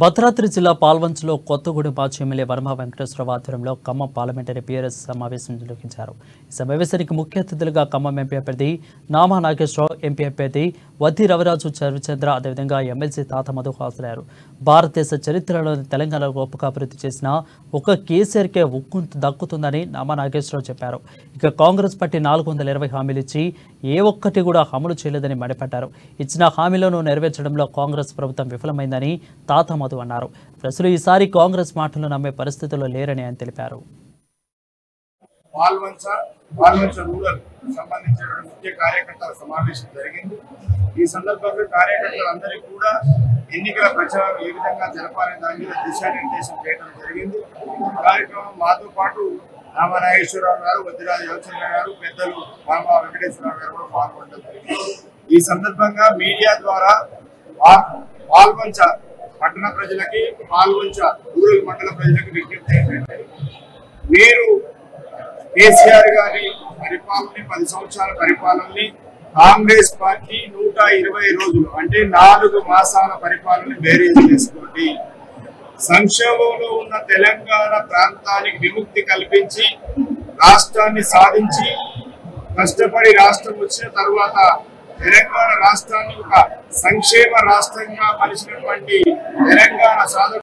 భద్రాద్రి జిల్లా పాల్వంచలో కొత్తగూడెం మాజీ ఎమ్మెల్యే వర్మ వెంకటేశ్వరరావు ఆధ్వర్యంలో ఖమ్మం పార్లమెంటరీ పీఆర్ఎస్ సమావేశం నిర్వహించారు. ఈ సమావేశానికి ముఖ్య అతిథులుగా ఖమ్మం ఎంపీ అభ్యర్థి నామా నాగేశ్వరరావు, ఎంపీ అభ్యర్థి వద్ది రవిరాజు చర్విచంద్ర, అదేవిధంగా ఎమ్మెల్సీ తాత మధు హాజరయ్యారు. భారతదేశ చరిత్రలోని తెలంగాణ గొప్పగా అభివృద్ధి చేసిన ఒక కేసీఆర్కే ఉక్కు దక్కుతుందని నామా నాగేశ్వరరావు చెప్పారు. ఇక కాంగ్రెస్ పార్టీ 420 హామీలు ఇచ్చి ఏ ఒక్కటి కూడా అమలు చేయలేదని మండిపడ్డారు. ఇచ్చిన హామీలను నెరవేర్చడంలో కాంగ్రెస్ ప్రభుత్వం విఫలమైందని తాత మధు అన్నారు. ప్రజలు ఈసారి కాంగ్రెస్ మాటలు నమ్మే పరిస్థితుల్లో లేరని ఆయన తెలిపారు. పాల్వంచ రూరల్ సంబంధించిన ముఖ్య కార్యకర్తల సమావేశం జరిగింది. ఈ సందర్భంగా కార్యకర్తలందరికీ కూడా ఎన్నికల ప్రచారం ఏ విధంగా జరపాలనే దాని మీద దిశానిర్దేశం చేయడం జరిగింది. కార్యక్రమం మాతో పాటు నామా నాగేశ్వరరావు గారు, వద్దిరాజు రవిచంద్ర గారు, పెద్దలు వర్మ వెంకటేశ్వరరావు గారు కూడా పాల్గొనడం జరిగింది. ఈ సందర్భంగా మీడియా ద్వారా పాల్వంచ పట్టణ ప్రజలకి, పాల్వంచ రూరల్ మండల ప్రజలకు విజ్ఞప్తి ఏంటంటే, మీరు కేసీఆర్ గారి పరిపాలన 10 సంవత్సరాల పరిపాలనని కాంగ్రెస్ పార్టీ 120 రోజులు అంటే 4 మాసాల పరిపాలన బేరీజ్ చేసుకోండి. సంక్షోభంలో ఉన్న తెలంగాణ ప్రాంతానికి విముక్తి కల్పించి రాష్ట్రాన్ని సాధించి కష్టపడి రాష్ట్రం వచ్చిన తరువాత తెలంగాణ రాష్ట్రాన్ని ఒక సంక్షేమ రాష్ట్రంగా మలిచినటువంటి తెలంగాణ సాధన